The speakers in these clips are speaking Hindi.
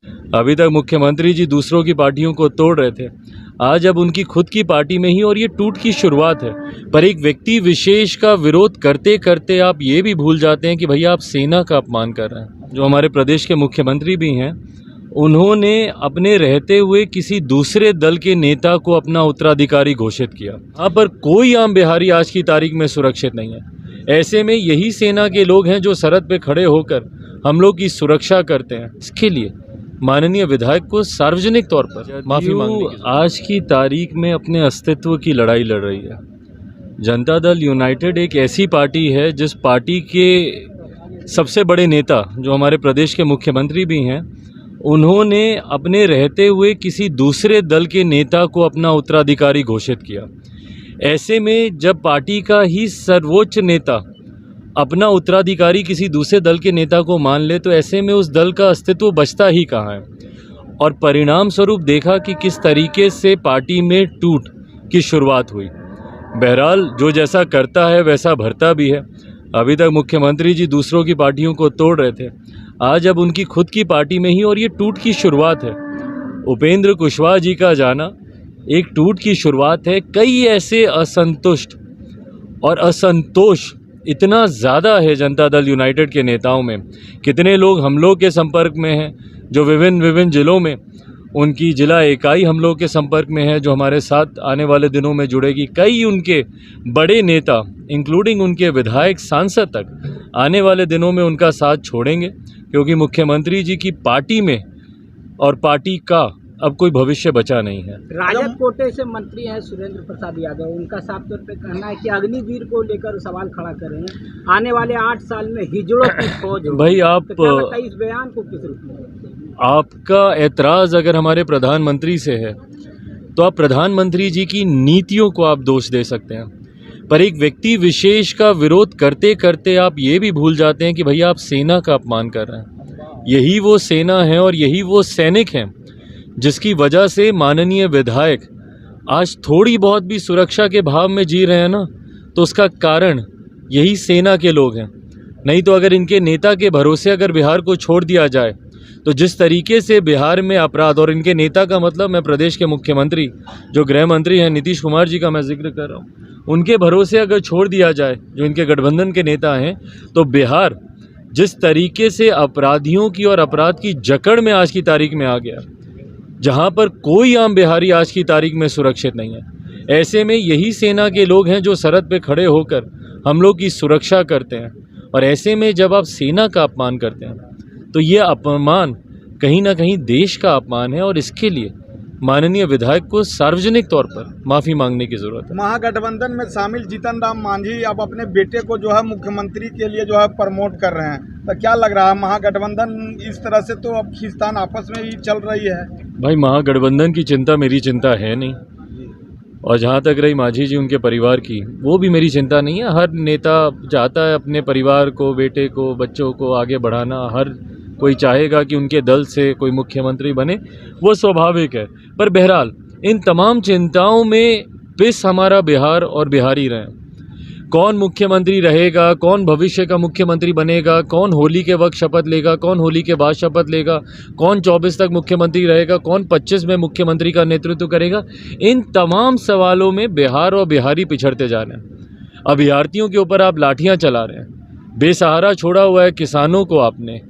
अभी तक मुख्यमंत्री जी दूसरों की पार्टियों को तोड़ रहे थे, आज अब उनकी खुद की पार्टी में ही, और ये टूट की शुरुआत है। पर एक व्यक्ति विशेष का विरोध करते करते आप ये भी भूल जाते हैं कि भैया आप सेना का अपमान कर रहे हैं। जो हमारे प्रदेश के मुख्यमंत्री भी हैं, उन्होंने अपने रहते हुए किसी दूसरे दल के नेता को अपना उत्तराधिकारी घोषित किया। यहाँ पर कोई आम बिहारी आज की तारीख में सुरक्षित नहीं है। ऐसे में यही सेना के लोग हैं जो सरहद पे खड़े होकर हम लोग की सुरक्षा करते हैं। इसके लिए माननीय विधायक को सार्वजनिक तौर पर माफ़ी मांगनी की आज की तारीख में अपने अस्तित्व की लड़ाई लड़ रही है। जनता दल यूनाइटेड एक ऐसी पार्टी है जिस पार्टी के सबसे बड़े नेता, जो हमारे प्रदेश के मुख्यमंत्री भी हैं, उन्होंने अपने रहते हुए किसी दूसरे दल के नेता को अपना उत्तराधिकारी घोषित किया। ऐसे में जब पार्टी का ही सर्वोच्च नेता अपना उत्तराधिकारी किसी दूसरे दल के नेता को मान ले, तो ऐसे में उस दल का अस्तित्व बचता ही कहाँ है। और परिणाम स्वरूप देखा कि किस तरीके से पार्टी में टूट की शुरुआत हुई। बहरहाल जो जैसा करता है वैसा भरता भी है। अभी तक मुख्यमंत्री जी दूसरों की पार्टियों को तोड़ रहे थे, आज अब उनकी खुद की पार्टी में ही, और ये टूट की शुरुआत है। उपेंद्र कुशवाहा जी का जाना एक टूट की शुरुआत है। कई ऐसे असंतुष्ट और असंतोष इतना ज़्यादा है जनता दल यूनाइटेड के नेताओं में। कितने लोग हम लोग के संपर्क में हैं, जो विभिन्न जिलों में उनकी जिला इकाई हम लोग के संपर्क में है, जो हमारे साथ आने वाले दिनों में जुड़ेगी। कई उनके बड़े नेता इंक्लूडिंग उनके विधायक, सांसद तक आने वाले दिनों में उनका साथ छोड़ेंगे, क्योंकि मुख्यमंत्री जी की पार्टी में और पार्टी का अब कोई भविष्य बचा नहीं है। राजद कोटे से मंत्री हैं सुरेंद्र प्रसाद यादव, उनका साफ तौर पे कहना है कि अग्निवीर को लेकर सवाल खड़ा कर रहे हैं। आने वाले 8 साल में हिजड़ों की फौज होगी। भाई आप तो क्या लगता है इस बयान को किस रूप में? आपका एतराज़ अगर हमारे प्रधानमंत्री से है तो आप प्रधानमंत्री जी की नीतियों को आप दोष दे सकते हैं, पर एक व्यक्ति विशेष का विरोध करते करते आप ये भी भूल जाते हैं कि भैया आप सेना का अपमान कर रहे हैं। यही वो सेना है और यही वो सैनिक हैं जिसकी वजह से माननीय विधायक आज थोड़ी बहुत भी सुरक्षा के भाव में जी रहे हैं ना, तो उसका कारण यही सेना के लोग हैं। नहीं तो अगर इनके नेता के भरोसे अगर बिहार को छोड़ दिया जाए, तो जिस तरीके से बिहार में अपराध, और इनके नेता का मतलब मैं प्रदेश के मुख्यमंत्री जो गृह मंत्री हैं नीतीश कुमार जी का मैं जिक्र कर रहा हूँ, उनके भरोसे अगर छोड़ दिया जाए, जो इनके गठबंधन के नेता हैं, तो बिहार जिस तरीके से अपराधियों की और अपराध की जकड़ में आज की तारीख में आ गया, जहाँ पर कोई आम बिहारी आज की तारीख में सुरक्षित नहीं है। ऐसे में यही सेना के लोग हैं जो सरहद पे खड़े होकर हम लोग की सुरक्षा करते हैं। और ऐसे में जब आप सेना का अपमान करते हैं तो ये अपमान कहीं ना कहीं देश का अपमान है, और इसके लिए माननीय विधायक को सार्वजनिक तौर पर माफ़ी मांगने की ज़रूरत है। महागठबंधन में शामिल जीतन राम मांझी अब अपने बेटे को जो है मुख्यमंत्री के लिए जो है प्रमोट कर रहे हैं, तो क्या लग रहा है महागठबंधन इस तरह से तो अब खींचतान आपस में ही चल रही है? भाई महागठबंधन की चिंता मेरी चिंता है नहीं, और जहाँ तक रही मांझी जी उनके परिवार की, वो भी मेरी चिंता नहीं है। हर नेता चाहता है अपने परिवार को, बेटे को, बच्चों को आगे बढ़ाना। हर कोई चाहेगा कि उनके दल से कोई मुख्यमंत्री बने, वो स्वाभाविक है। पर बहरहाल इन तमाम चिंताओं में पिस हमारा बिहार और बिहारी रहें। कौन मुख्यमंत्री रहेगा, कौन भविष्य का मुख्यमंत्री बनेगा, कौन होली के वक्त शपथ लेगा, कौन होली के बाद शपथ लेगा, कौन 24 तक मुख्यमंत्री रहेगा, कौन 25 में मुख्यमंत्री का नेतृत्व करेगा, इन तमाम सवालों में बिहार और बिहारी पिछड़ते जा रहे हैं। अभ्यर्थियों के ऊपर आप लाठियां चला रहे हैं, बेसहारा छोड़ा हुआ है किसानों को आपने,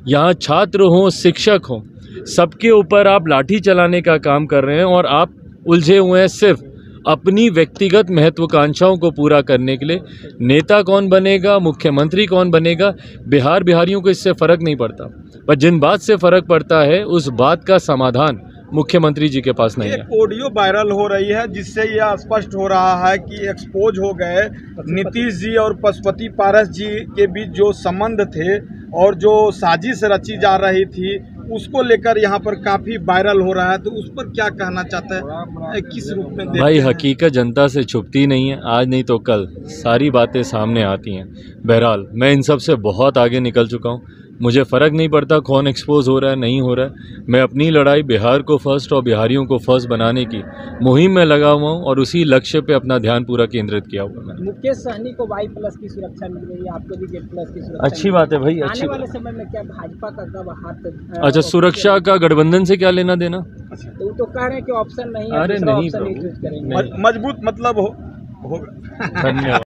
यहाँ छात्र हों, शिक्षक हों, सबके ऊपर आप लाठी चलाने का काम कर रहे हैं, और आप उलझे हुए हैं सिर्फ अपनी व्यक्तिगत महत्वाकांक्षाओं को पूरा करने के लिए। नेता कौन बनेगा, मुख्यमंत्री कौन बनेगा, बिहार बिहारियों को इससे फ़र्क नहीं पड़ता, पर जिन बात से फ़र्क पड़ता है उस बात का समाधान मुख्यमंत्री जी के पास नहीं है। एक ऑडियो वायरल हो रही है जिससे यह स्पष्ट हो रहा है कि एक्सपोज हो गए नीतीश जी और पशुपति पारस जी के बीच जो संबंध थे और जो साजिश रची जा रही थी, उसको लेकर यहाँ पर काफ़ी वायरल हो रहा है। तो उस पर क्या कहना चाहते हैं, किस रूप में देखते भाई हैं? हकीकत जनता से छुपती नहीं है, आज नहीं तो कल सारी बातें सामने आती हैं। बहरहाल मैं इन सब से बहुत आगे निकल चुका हूँ। मुझे फ़र्क नहीं पड़ता कौन एक्सपोज हो रहा है नहीं हो रहा है। मैं अपनी लड़ाई बिहार को फर्स्ट और बिहारियों को फर्स्ट बनाने की मुहिम में लगा हुआ हूँ और उसी लक्ष्य पे अपना ध्यान पूरा केंद्रित किया हुआ है मैंने। मुकेश सहनी को Y+ की सुरक्षा मिल रही है, आपको भी Z+ की सुरक्षा अच्छी बात है भाई, आने अच्छी वाले बात। समय में क्या भाजपा का कब हाथ अच्छा, सुरक्षा का गठबंधन से क्या लेना देना? तो वो तो कह रहे हैं कि ऑप्शन नहीं है, अरे दूसरा नहीं ऑप्शन प्रभु, यूज करेंगे। नहीं। मजबूत मतलब होगा। धन्यवाद।